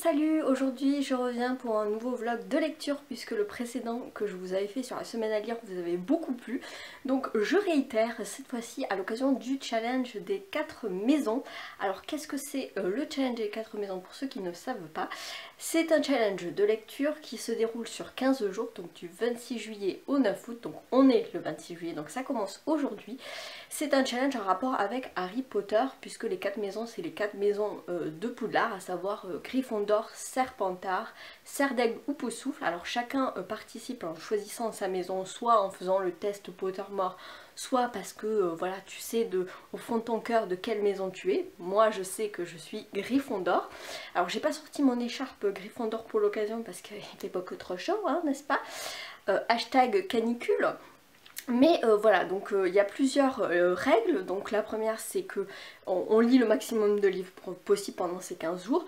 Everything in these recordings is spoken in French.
Salut! Aujourd'hui je reviens pour un nouveau vlog de lecture puisque le précédent que je vous avais fait sur la semaine à lire vous avait beaucoup plu. Donc je réitère cette fois-ci à l'occasion du challenge des 4 maisons. Alors qu'est-ce que c'est le challenge des 4 maisons pour ceux qui ne savent pas? C'est un challenge de lecture qui se déroule sur 15 jours, donc du 26 juillet au 9 août, donc on est le 26 juillet, donc ça commence aujourd'hui. C'est un challenge en rapport avec Harry Potter puisque les 4 maisons c'est les 4 maisons de Poudlard, à savoir Gryffondor, Serpentard, Serre d'Aigle ou Poussoufle. Alors chacun participe en choisissant sa maison, soit en faisant le test Pottermore, soit parce que voilà, tu sais au fond de ton cœur de quelle maison tu es. Moi je sais que je suis Gryffondor. Alors j'ai pas sorti mon écharpe Gryffondor pour l'occasion parce qu'il fait pas que trop chaud, hein, n'est-ce pas? Hashtag canicule. Mais voilà, donc il y a plusieurs règles. Donc la première c'est que on lit le maximum de livres possible pendant ces 15 jours.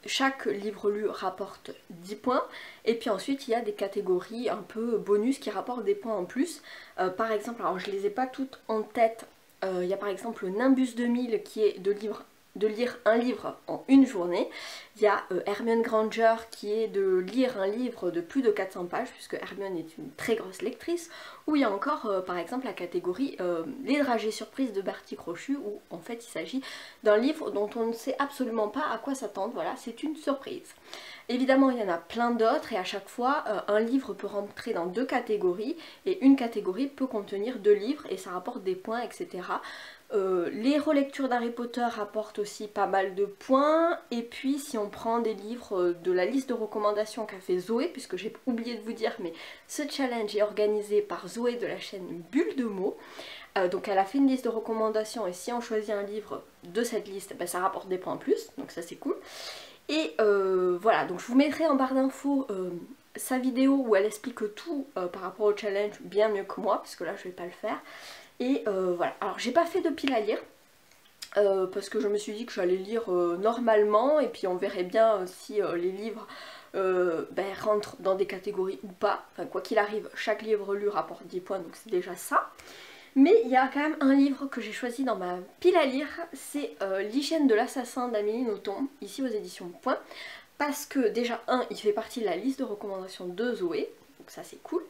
Chaque livre lu rapporte 10 points. Et puis ensuite il y a des catégories un peu bonus qui rapportent des points en plus. Par exemple, alors je les ai pas toutes en tête. Il y a par exemple Nimbus 2000 qui est de lire un livre en une journée. Il y a Hermione Granger qui est de lire un livre de plus de 400 pages puisque Hermione est une très grosse lectrice. Ou il y a encore par exemple la catégorie Les dragées surprises de Bertie Crochu où en fait il s'agit d'un livre dont on ne sait absolument pas à quoi s'attendre. Voilà, c'est une surprise. Évidemment il y en a plein d'autres et à chaque fois un livre peut rentrer dans 2 catégories et une catégorie peut contenir 2 livres et ça rapporte des points, etc. Les relectures d'Harry Potter rapportent aussi pas mal de points. Et puis si on prend des livres de la liste de recommandations qu'a fait Zoé, puisque j'ai oublié de vous dire, mais ce challenge est organisé par Zoé de la chaîne Bulle de mots. Donc elle a fait une liste de recommandations et si on choisit un livre de cette liste, ben, ça rapporte des points en plus, donc ça c'est cool. Et voilà, donc je vous mettrai en barre d'infos sa vidéo où elle explique tout par rapport au challenge bien mieux que moi, parce que là je vais pas le faire. Et voilà, alors j'ai pas fait de pile à lire parce que je me suis dit que j'allais lire normalement et puis on verrait bien si les livres rentrent dans des catégories ou pas. Enfin quoi qu'il arrive, chaque livre lu rapporte 10 points donc c'est déjà ça. Mais il y a quand même un livre que j'ai choisi dans ma pile à lire, c'est L'hygiène de l'assassin d'Amélie Nothomb, ici aux éditions Point. Parce que déjà, il fait partie de la liste de recommandations de Zoé, donc ça c'est cool.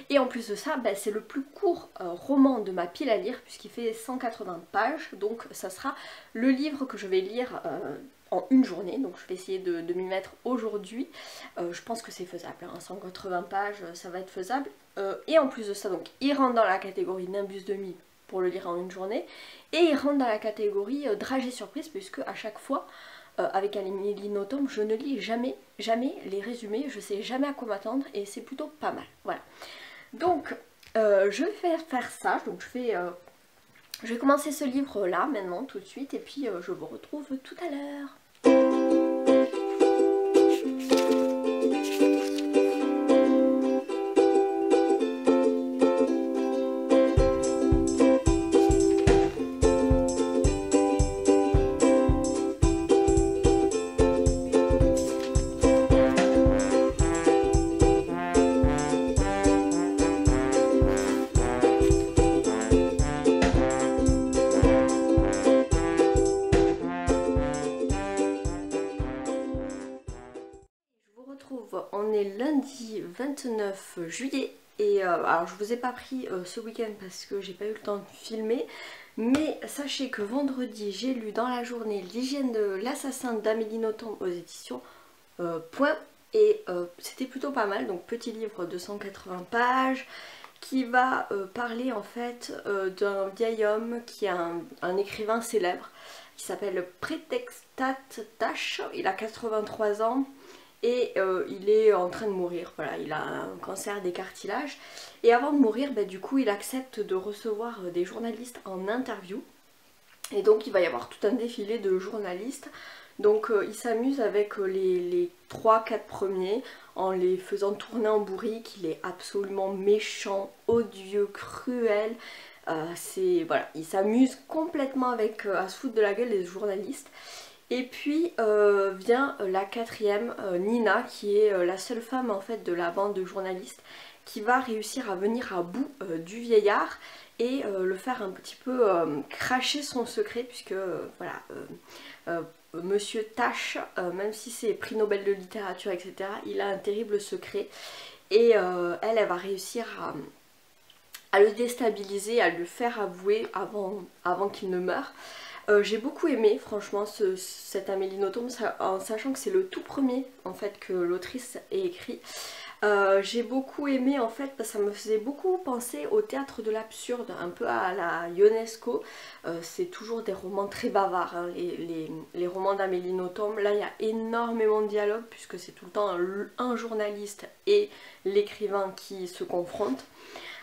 Et en plus de ça, c'est le plus court roman de ma pile à lire, puisqu'il fait 180 pages, donc ça sera le livre que je vais lire en une journée, donc je vais essayer de m'y mettre aujourd'hui. Je pense que c'est faisable, hein, 180 pages, ça va être faisable. Et en plus de ça, donc il rentre dans la catégorie Nimbus 2000 pour le lire en une journée, et il rentre dans la catégorie dragée surprise, puisque à chaque fois, avec Amélie Nothomb, je ne lis jamais les résumés, je sais jamais à quoi m'attendre, et c'est plutôt pas mal, voilà. Donc, je vais faire ça, donc je vais commencer ce livre là, maintenant, tout de suite, et puis je vous retrouve tout à l'heure. On est lundi 29 juillet et alors je vous ai pas pris ce week-end parce que j'ai pas eu le temps de filmer, mais sachez que vendredi j'ai lu dans la journée L'hygiène de l'assassin d'Amélie Nothomb aux éditions Point et c'était plutôt pas mal. Donc petit livre de 180 pages qui va parler en fait d'un vieil homme qui est un écrivain célèbre qui s'appelle Prétextat Tache. Il a 83 ans. Et il est en train de mourir, voilà, il a un cancer des cartilages. Et avant de mourir, du coup, il accepte de recevoir des journalistes en interview. Et donc il va y avoir tout un défilé de journalistes. Donc il s'amuse avec les 3-4 premiers en les faisant tourner en bourrique. Il est absolument méchant, odieux, cruel. Voilà, il s'amuse complètement avec à se foutre de la gueule des journalistes. Et puis vient la 4e, Nina, qui est la seule femme en fait de la bande de journalistes qui va réussir à venir à bout du vieillard et le faire un petit peu cracher son secret puisque voilà, Monsieur Tache, même si c'est prix Nobel de littérature, etc., il a un terrible secret. Et elle va réussir à le déstabiliser, à le faire avouer avant qu'il ne meure. J'ai beaucoup aimé franchement cet Amélie Nothomb, en sachant que c'est le tout premier en fait que l'autrice ait écrit. J'ai beaucoup aimé en fait parce que ça me faisait beaucoup penser au théâtre de l'absurde, un peu à la Ionesco. C'est toujours des romans très bavards, hein, les romans d'Amélie Nothomb. Là il y a énormément de dialogue puisque c'est tout le temps un journaliste et l'écrivain qui se confrontent.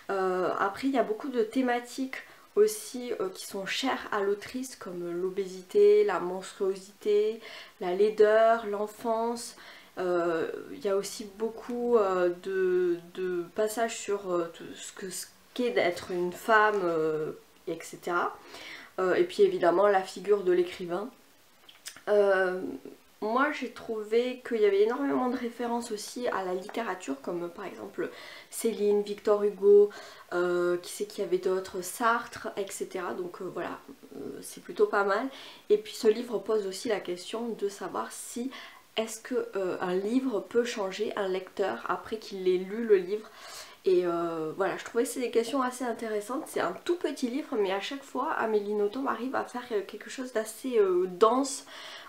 Après il y a beaucoup de thématiques aussi qui sont chères à l'autrice comme l'obésité, la monstruosité, la laideur, l'enfance. Il y a aussi beaucoup de passages sur tout ce qu'est d'être une femme, etc. Et puis évidemment la figure de l'écrivain. Moi j'ai trouvé qu'il y avait énormément de références aussi à la littérature, comme par exemple Céline, Victor Hugo, qui c'est qu'il y avait d'autres, Sartre, etc. Donc voilà, c'est plutôt pas mal. Et puis ce livre pose aussi la question de savoir si est-ce qu'un livre peut changer un lecteur après qu'il ait lu le livre. Et voilà, je trouvais que c'est des questions assez intéressantes. C'est un tout petit livre, mais à chaque fois Amélie Nothomb arrive à faire quelque chose d'assez dense,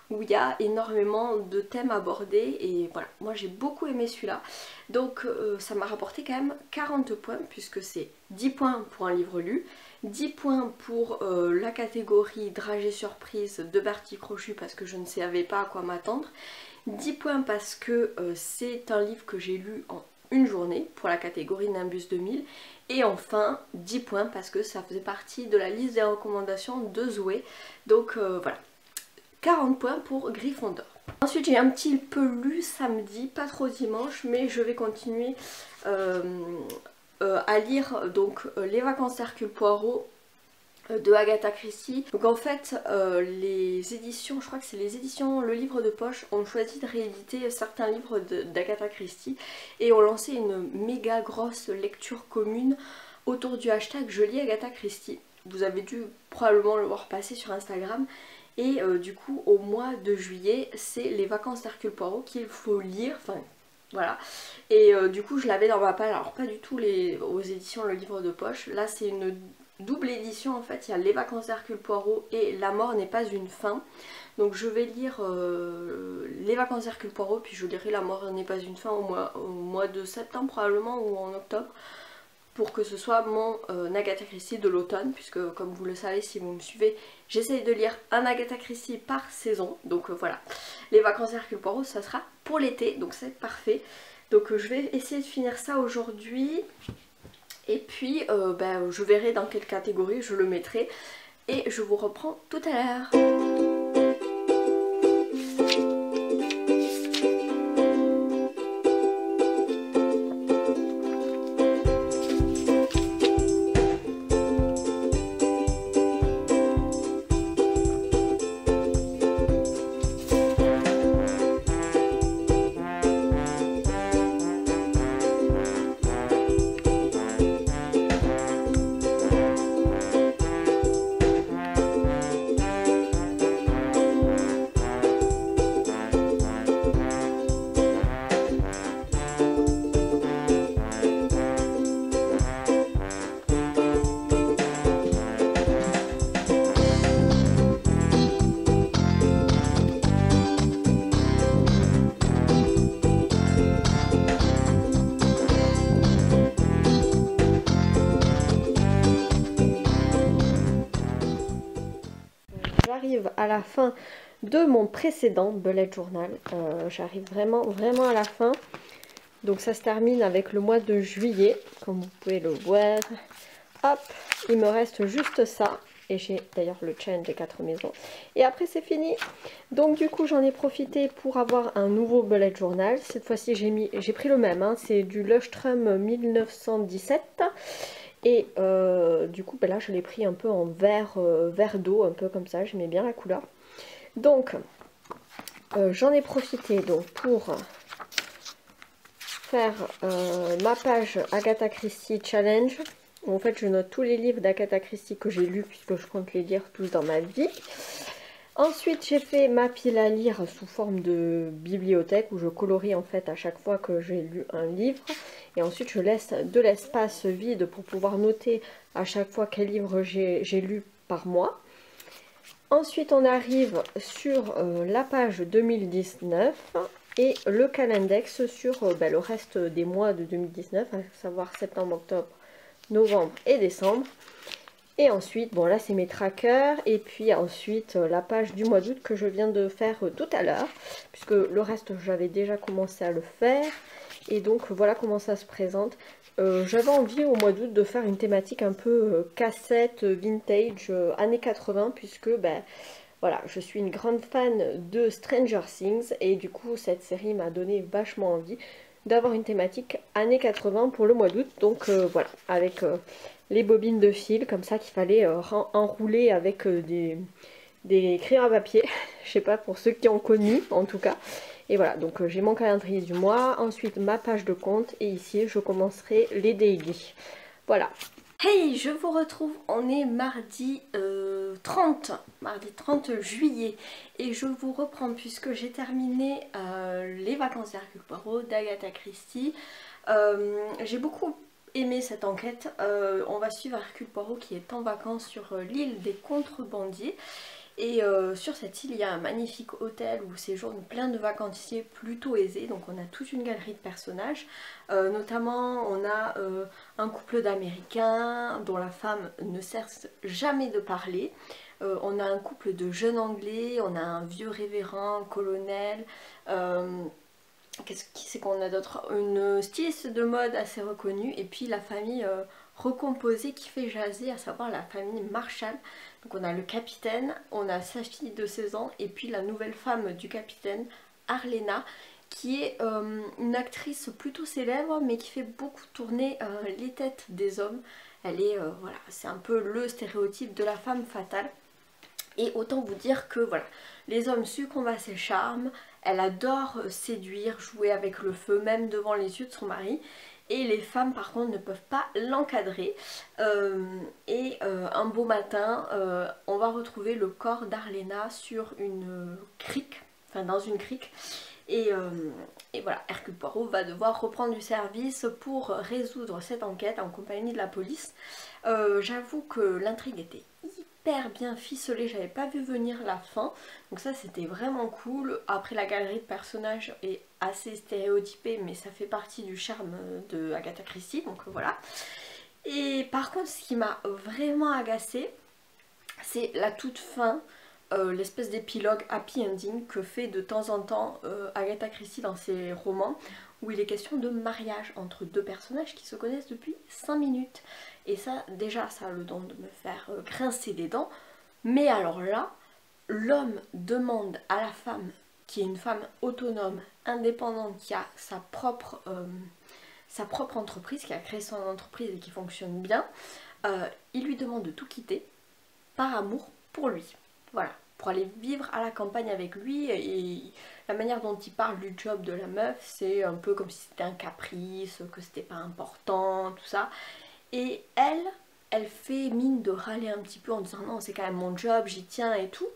où il y a énormément de thèmes abordés. Et voilà, moi j'ai beaucoup aimé celui-là. Donc ça m'a rapporté quand même 40 points, puisque c'est 10 points pour un livre lu, 10 points pour la catégorie dragée surprise de Bertie Crochu, parce que je ne savais pas à quoi m'attendre, 10 points parce que c'est un livre que j'ai lu en une journée pour la catégorie Nimbus 2000, et enfin 10 points parce que ça faisait partie de la liste des recommandations de Zoé. Donc voilà, 40 points pour Gryffondor. Ensuite j'ai un petit peu lu samedi, pas trop dimanche, mais je vais continuer à lire donc Les vacances d'Hercule Poirot de Agatha Christie. Donc en fait les éditions, je crois que c'est les éditions Le Livre de Poche, ont choisi de rééditer certains livres d'Agatha Christie et ont lancé une méga grosse lecture commune autour du hashtag Je lis Agatha Christie. Vous avez dû probablement le voir passer sur Instagram. Et du coup au mois de juillet c'est Les vacances d'Hercule Poirot qu'il faut lire, enfin voilà. Et du coup je l'avais dans ma palle, alors pas du tout aux éditions Le Livre de Poche, là c'est une double édition en fait, il y a Les vacances d'Hercule Poirot et La mort n'est pas une fin. Donc je vais lire Les vacances d'Hercule Poirot, puis je lirai La mort n'est pas une fin au mois de septembre probablement, ou en octobre, pour que ce soit mon Agatha Christie de l'automne, puisque comme vous le savez si vous me suivez, j'essaye de lire un Agatha Christie par saison. Donc voilà, Les vacances d'Hercule Poirot ça sera pour l'été, donc c'est parfait. Donc je vais essayer de finir ça aujourd'hui. Et puis je verrai dans quelle catégorie je le mettrai. Et je vous reprends tout à l'heure. J'arrive à la fin de mon précédent bullet journal, j'arrive vraiment à la fin. Donc ça se termine avec le mois de juillet, comme vous pouvez le voir. Hop, il me reste juste ça. Et j'ai d'ailleurs le challenge des 4 maisons. Et après c'est fini. Donc du coup j'en ai profité pour avoir un nouveau bullet journal. Cette fois-ci j'ai pris le même, hein, c'est du Leuchtturm 1917. Et du coup là je l'ai pris un peu en vert d'eau, un peu comme ça, j'aimais bien la couleur. Donc j'en ai profité donc pour faire ma page Agatha Christie Challenge. En fait je note tous les livres d'Agatha Christie que j'ai lus, puisque je compte les lire tous dans ma vie. Ensuite, j'ai fait ma pile à lire sous forme de bibliothèque où je colorie en fait à chaque fois que j'ai lu un livre. Et ensuite, je laisse de l'espace vide pour pouvoir noter à chaque fois quel livre j'ai lu par mois. Ensuite, on arrive sur la page 2019 et le calendex sur le reste des mois de 2019, à savoir septembre, octobre, novembre et décembre. Et ensuite, bon là c'est mes trackers, et puis ensuite la page du mois d'août que je viens de faire tout à l'heure, puisque le reste j'avais déjà commencé à le faire, et donc voilà comment ça se présente. J'avais envie au mois d'août de faire une thématique un peu cassette, vintage, années 80, puisque ben, voilà, je suis une grande fan de Stranger Things, et du coup cette série m'a donné vachement envie d'avoir une thématique années 80 pour le mois d'août, donc voilà, avec les bobines de fil comme ça qu'il fallait enrouler avec des crayons à papier, je sais pas pour ceux qui ont connu en tout cas. Et voilà, donc j'ai mon calendrier du mois, ensuite ma page de compte et ici je commencerai les daily. Voilà. Hey, je vous retrouve, on est mardi 30 juillet et je vous reprends puisque j'ai terminé les vacances d'Hercule Poirot d'Agatha Christie. J'ai beaucoup aimé cette enquête. On va suivre Hercule Poirot qui est en vacances sur l'île des contrebandiers. Et sur cette île, il y a un magnifique hôtel où séjournent plein de vacanciers plutôt aisés. Donc on a toute une galerie de personnages. Notamment, on a un couple d'Américains dont la femme ne cesse jamais de parler. On a un couple de jeunes Anglais, on a un vieux révérend, colonel. Qu'est-ce qui c'est qu'on a d'autre? Une styliste de mode assez reconnue. Et puis la famille recomposée qui fait jaser, à savoir la famille Marshall. Donc on a le capitaine, on a sa fille de 16 ans et puis la nouvelle femme du capitaine, Arlena, qui est une actrice plutôt célèbre mais qui fait beaucoup tourner les têtes des hommes. Elle est, voilà, c'est un peu le stéréotype de la femme fatale. Et autant vous dire que voilà, les hommes succombent à ses charmes, elle adore séduire, jouer avec le feu, même devant les yeux de son mari. Et les femmes par contre ne peuvent pas l'encadrer. Un beau matin, on va retrouver le corps d'Arlena sur une crique, enfin dans une crique. Et voilà, Hercule Poirot va devoir reprendre du service pour résoudre cette enquête en compagnie de la police. J'avoue que l'intrigue était hyper bien ficelée, j'avais pas vu venir la fin, donc ça c'était vraiment cool. Après la galerie de personnages est assez stéréotypée, mais ça fait partie du charme de Agatha Christie, donc voilà. Et par contre ce qui m'a vraiment agacée, c'est la toute fin. L'espèce d'épilogue happy ending que fait de temps en temps Agatha Christie dans ses romans, où il est question de mariage entre deux personnages qui se connaissent depuis 5 minutes. Et ça, déjà, ça a le don de me faire grincer des dents. Mais alors là, l'homme demande à la femme, qui est une femme autonome, indépendante, qui a sa propre entreprise, qui a créé son entreprise et qui fonctionne bien, il lui demande de tout quitter par amour pour lui. Voilà, pour aller vivre à la campagne avec lui. Et la manière dont il parle du job de la meuf, c'est un peu comme si c'était un caprice, que c'était pas important, tout ça. Et elle fait mine de râler un petit peu en disant non, c'est quand même mon job, j'y tiens et tout.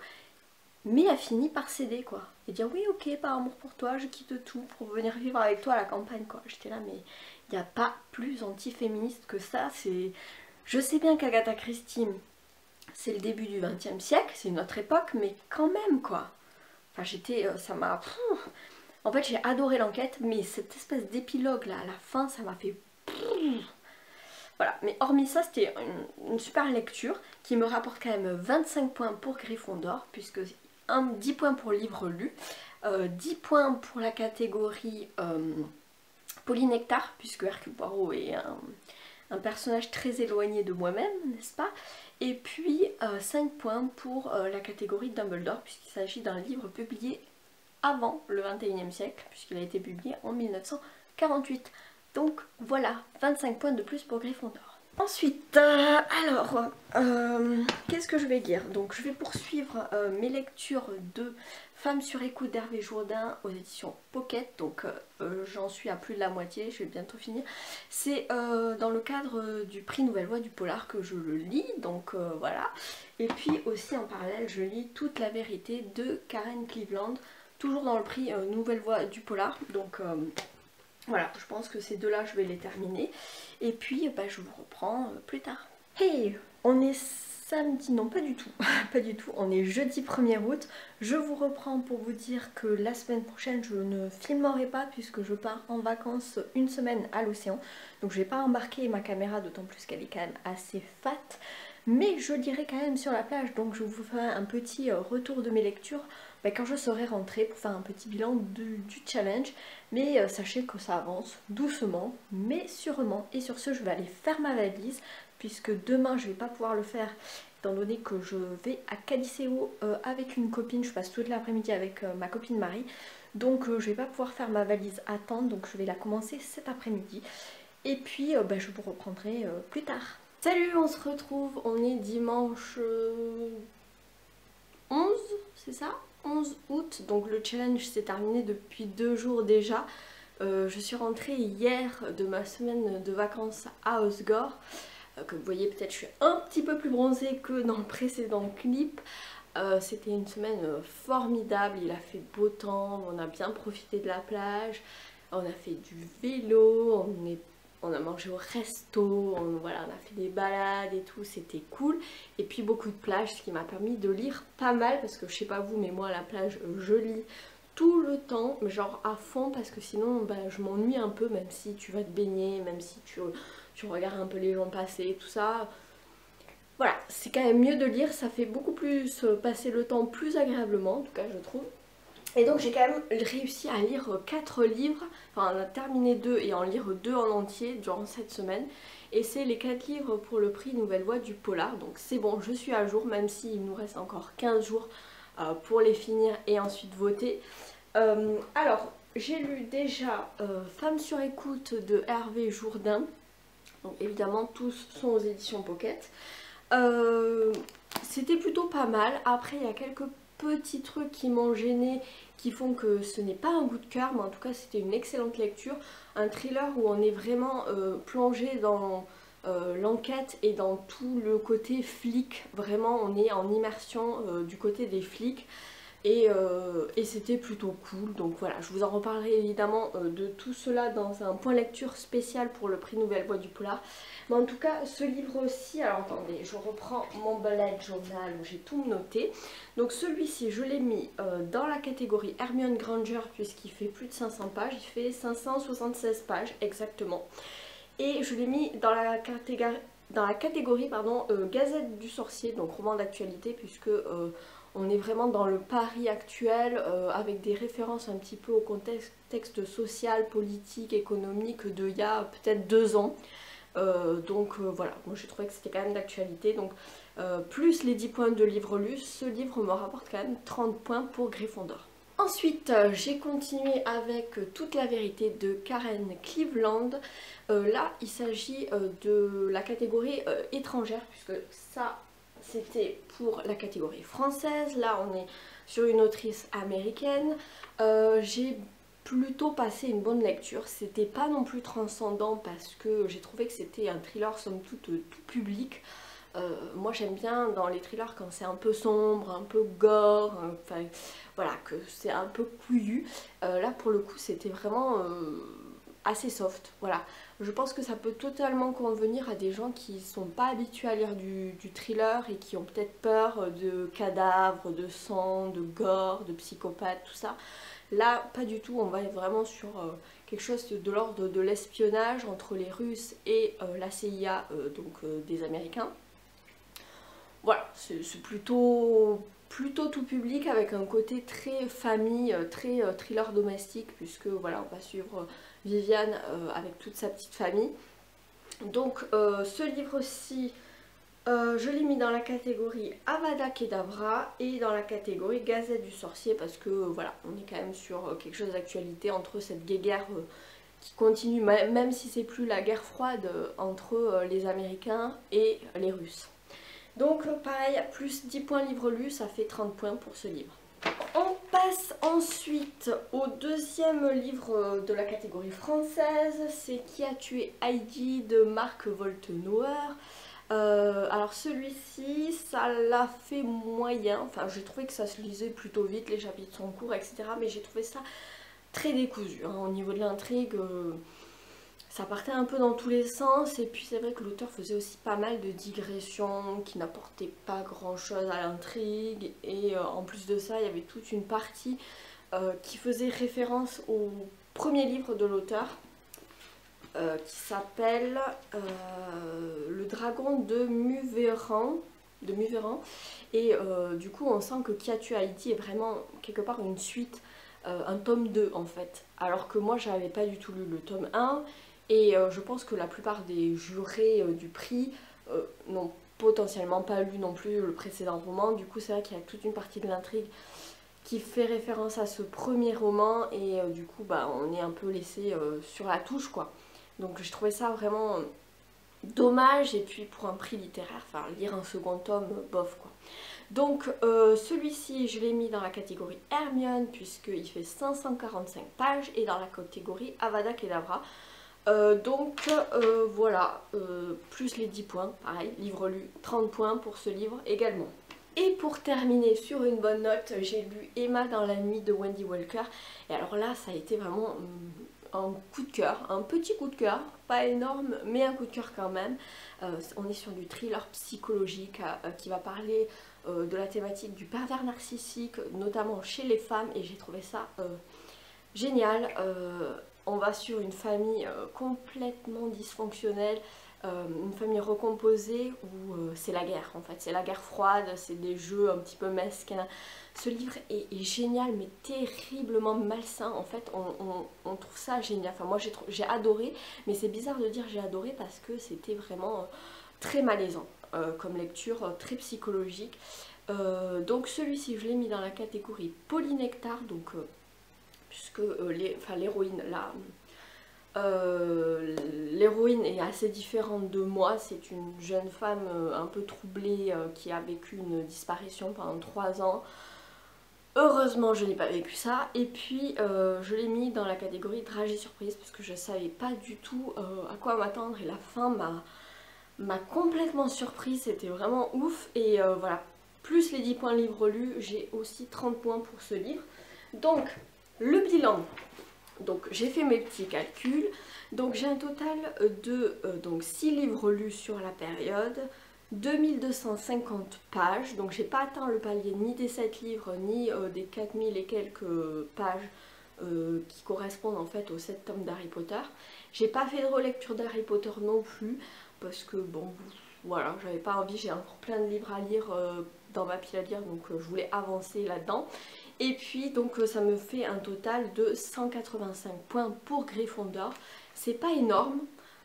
Mais elle finit par céder quoi. Et dire oui, ok, par amour pour toi, je quitte tout pour venir vivre avec toi à la campagne quoi. J'étais là, mais il n'y a pas plus anti-féministe que ça. Je sais bien qu'Agatha Christie, c'est le début du XXe siècle, c'est une autre époque, mais quand même quoi. Enfin ça m'a... En fait j'ai adoré l'enquête, mais cette espèce d'épilogue là à la fin, ça m'a fait... Voilà, mais hormis ça, c'était une super lecture qui me rapporte quand même 25 points pour Gryffondor, puisque 10 points pour livre lu, 10 points pour la catégorie Polynectar, puisque Hercule Poirot est un personnage très éloigné de moi-même, n'est-ce pas? Et puis 5 points pour la catégorie Dumbledore, puisqu'il s'agit d'un livre publié avant le 21e siècle, puisqu'il a été publié en 1948. Donc voilà, 25 points de plus pour Gryffondor. Ensuite, qu'est-ce que je vais lire? Donc je vais poursuivre mes lectures de Femmes sur écoute d'Hervé Jourdain aux éditions Pocket. Donc j'en suis à plus de la moitié, je vais bientôt finir. C'est dans le cadre du prix Nouvelle Voix du Polar que je le lis, donc voilà. Et puis aussi en parallèle, je lis Toute la vérité de Karen Cleveland, toujours dans le prix Nouvelle Voix du Polar. Donc voilà, je pense que ces deux-là, je vais les terminer. Et puis, je vous reprends plus tard. Hey, on est samedi, non pas du tout, pas du tout, on est jeudi 1er août. Je vous reprends pour vous dire que la semaine prochaine, je ne filmerai pas puisque je pars en vacances une semaine à l'océan. Donc je vais pas embarquer ma caméra, d'autant plus qu'elle est quand même assez fat. Mais je lirai quand même sur la plage, donc je vous ferai un petit retour de mes lectures quand je serai rentrée pour faire un petit bilan du challenge. Mais sachez que ça avance doucement mais sûrement. Et sur ce, je vais aller faire ma valise puisque demain je vais pas pouvoir le faire étant donné que je vais à Cadiceo avec une copine. Je passe toute l'après-midi avec ma copine Marie. Donc je vais pas pouvoir faire ma valise à temps, donc je vais la commencer cet après-midi. Et puis je vous reprendrai plus tard. Salut, on se retrouve, on est dimanche 11, c'est ça? 11 août, donc le challenge s'est terminé depuis 2 jours déjà. Je suis rentrée hier de ma semaine de vacances à Osgore. Comme vous voyez, peut-être je suis un petit peu plus bronzée que dans le précédent clip. C'était une semaine formidable, il a fait beau temps, on a bien profité de la plage, on a fait du vélo, on a mangé au resto, voilà, on a fait des balades et tout, c'était cool. Et puis beaucoup de plage, ce qui m'a permis de lire pas mal, parce que je sais pas vous, mais moi à la plage, je lis tout le temps, genre à fond, parce que sinon je m'ennuie un peu, même si tu vas te baigner, même si tu regardes un peu les gens passer, tout ça. Voilà, c'est quand même mieux de lire, ça fait beaucoup plus passer le temps plus agréablement, en tout cas je trouve. Et donc j'ai quand même réussi à lire 4 livres, enfin à terminer 2 et en lire 2 en entier durant cette semaine. Et c'est les 4 livres pour le prix Nouvelle Voix du Polar, donc c'est bon, je suis à jour, même s'il nous reste encore 15 jours pour les finir et ensuite voter. Alors, j'ai lu déjà Femmes sur écoute de Hervé Jourdain, donc évidemment tous sont aux éditions Pocket. C'était plutôt pas mal, après il y a quelques petits trucs qui m'ont gêné qui font que ce n'est pas un coup de cœur, mais en tout cas c'était une excellente lecture, un thriller où on est vraiment plongé dans l'enquête et dans tout le côté flic, vraiment on est en immersion du côté des flics. Et c'était plutôt cool, donc voilà, je vous en reparlerai évidemment de tout cela dans un point lecture spécial pour le prix Nouvelle Voix du Polar. Mais en tout cas, ce livre-ci, alors attendez, je reprends mon bullet journal où j'ai tout noté. Donc celui-ci, je l'ai mis dans la catégorie Hermione Granger puisqu'il fait plus de 500 pages, il fait 576 pages exactement. Et je l'ai mis dans la catégorie Gazette du Sorcier, donc roman d'actualité, puisque on est vraiment dans le Paris actuel avec des références un petit peu au contexte social, politique, économique d'il y a peut-être 2 ans. Voilà, moi j'ai trouvé que c'était quand même d'actualité. Donc plus les 10 points de livre lu, ce livre me rapporte quand même 30 points pour Gryffondor. Ensuite, j'ai continué avec Toute la vérité de Karen Cleveland. Là, il s'agit de la catégorie étrangère, puisque ça, c'était pour la catégorie française. Là, on est sur une autrice américaine. J'ai plutôt passé une bonne lecture. C'était pas non plus transcendant parce que j'ai trouvé que c'était un thriller somme toute tout public. Moi j'aime bien dans les thrillers quand c'est un peu sombre, un peu gore, enfin voilà, que c'est un peu couillu. Là pour le coup c'était vraiment assez soft, voilà. Je pense que ça peut totalement convenir à des gens qui sont pas habitués à lire du thriller et qui ont peut-être peur de cadavres, de sang, de gore, de psychopathes, tout ça. Là pas du tout, on va être vraiment sur quelque chose de l'ordre de l'espionnage entre les Russes et la CIA, des Américains. Voilà, c'est plutôt tout public avec un côté très famille, très thriller domestique, puisque voilà, on va suivre Viviane avec toute sa petite famille. Donc ce livre-ci, je l'ai mis dans la catégorie Avada Kedavra et dans la catégorie Gazette du Sorcier, parce que voilà, on est quand même sur quelque chose d'actualité entre cette guéguerre qui continue, même si c'est plus la guerre froide entre les Américains et les Russes. Donc pareil, plus 10 points livre lu, ça fait 30 points pour ce livre. On passe ensuite au deuxième livre de la catégorie française, c'est Qui a tué Heidi de Marc Woltenauer. Alors celui-ci, ça l'a fait moyen, enfin j'ai trouvé que ça se lisait plutôt vite, les chapitres sont courts, etc. Mais j'ai trouvé ça très décousu, hein. Au niveau de l'intrigue, ça partait un peu dans tous les sens, et puis c'est vrai que l'auteur faisait aussi pas mal de digressions qui n'apportaient pas grand chose à l'intrigue, et en plus de ça il y avait toute une partie qui faisait référence au premier livre de l'auteur qui s'appelle Le dragon de Muvéran. Et du coup on sent que Qui a tué Heidi est vraiment quelque part une suite, un tome 2 en fait, alors que moi j'avais pas du tout lu le tome 1. Et je pense que la plupart des jurés du prix n'ont potentiellement pas lu non plus le précédent roman. Du coup c'est vrai qu'il y a toute une partie de l'intrigue qui fait référence à ce premier roman, et du coup bah, on est un peu laissé sur la touche quoi. Donc je trouvais ça vraiment dommage, et puis pour un prix littéraire, enfin lire un second tome, bof quoi. Donc celui-ci je l'ai mis dans la catégorie Hermione puisqu'il fait 545 pages, et dans la catégorie Avada Kedavra. Voilà, plus les 10 points, pareil, livre lu, 30 points pour ce livre également. Et pour terminer sur une bonne note, j'ai lu Emma dans la nuit de Wendy Walker, et alors là ça a été vraiment un coup de cœur, un petit coup de cœur, pas énorme mais un coup de cœur quand même. On est sur du thriller psychologique qui va parler de la thématique du pervers narcissique, notamment chez les femmes, et j'ai trouvé ça génial. On va sur une famille complètement dysfonctionnelle, une famille recomposée où c'est la guerre en fait, c'est la guerre froide, c'est des jeux un petit peu mesquins. Ce livre est génial mais terriblement malsain en fait, on trouve ça génial. Enfin moi j'ai adoré, mais c'est bizarre de dire j'ai adoré parce que c'était vraiment très malaisant comme lecture, très psychologique. Donc celui-ci je l'ai mis dans la catégorie Polynectar, donc puisque l'héroïne là, l'héroïne est assez différente de moi. C'est une jeune femme un peu troublée qui a vécu une disparition pendant 3 ans. Heureusement je n'ai pas vécu ça. Et puis je l'ai mis dans la catégorie Dragée surprise parce que je savais pas du tout à quoi m'attendre, et la fin m'a complètement surprise, c'était vraiment ouf. Et voilà, plus les 10 points livre lus, j'ai aussi 30 points pour ce livre. Donc le bilan, donc j'ai fait mes petits calculs, donc j'ai un total de 6 livres lus sur la période, 2250 pages, donc j'ai pas atteint le palier ni des 7 livres ni des 4000 et quelques pages qui correspondent en fait aux 7 tomes d'Harry Potter. J'ai pas fait de relecture d'Harry Potter non plus parce que bon voilà, j'avais pas envie, j'ai encore plein de livres à lire dans ma pile à lire, donc je voulais avancer là-dedans. Et puis donc ça me fait un total de 185 points pour Gryffondor. C'est pas énorme,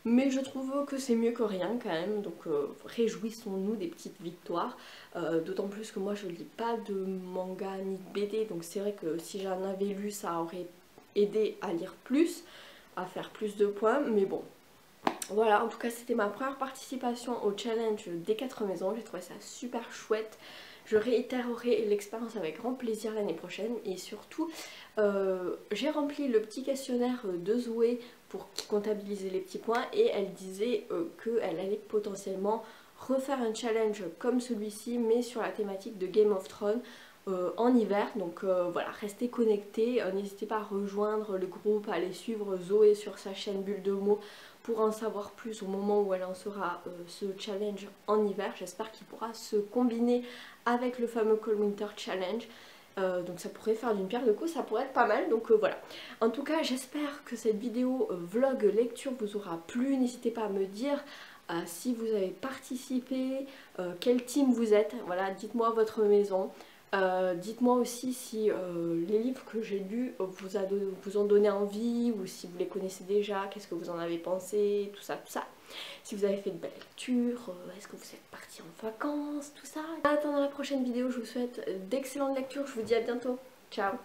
mais je trouve que c'est mieux que rien quand même, donc réjouissons-nous des petites victoires. D'autant plus que moi je lis pas de manga ni de BD, donc c'est vrai que si j'en avais lu ça aurait aidé à lire plus, à faire plus de points, mais bon. Voilà, en tout cas c'était ma première participation au challenge des 4 maisons, j'ai trouvé ça super chouette. Je réitérerai l'expérience avec grand plaisir l'année prochaine, et surtout j'ai rempli le petit questionnaire de Zoé pour comptabiliser les petits points, et elle disait qu'elle allait potentiellement refaire un challenge comme celui-ci mais sur la thématique de Game of Thrones en hiver. Donc voilà, restez connectés, n'hésitez pas à rejoindre le groupe, à aller suivre Zoé sur sa chaîne Bulle de mots pour en savoir plus au moment où elle lancera ce challenge en hiver. J'espère qu'il pourra se combiner avec le fameux Cold Winter Challenge. Donc ça pourrait faire d'une pierre deux coups, ça pourrait être pas mal, donc voilà. En tout cas j'espère que cette vidéo vlog lecture vous aura plu. N'hésitez pas à me dire si vous avez participé, quel team vous êtes, voilà, dites-moi votre maison. Dites-moi aussi si les livres que j'ai lus vous ont donné envie, ou si vous les connaissez déjà, qu'est-ce que vous en avez pensé, tout ça, tout ça. Si vous avez fait de belles lectures, est-ce que vous êtes partis en vacances, tout ça. En attendant la prochaine vidéo, je vous souhaite d'excellentes lectures, je vous dis à bientôt, ciao.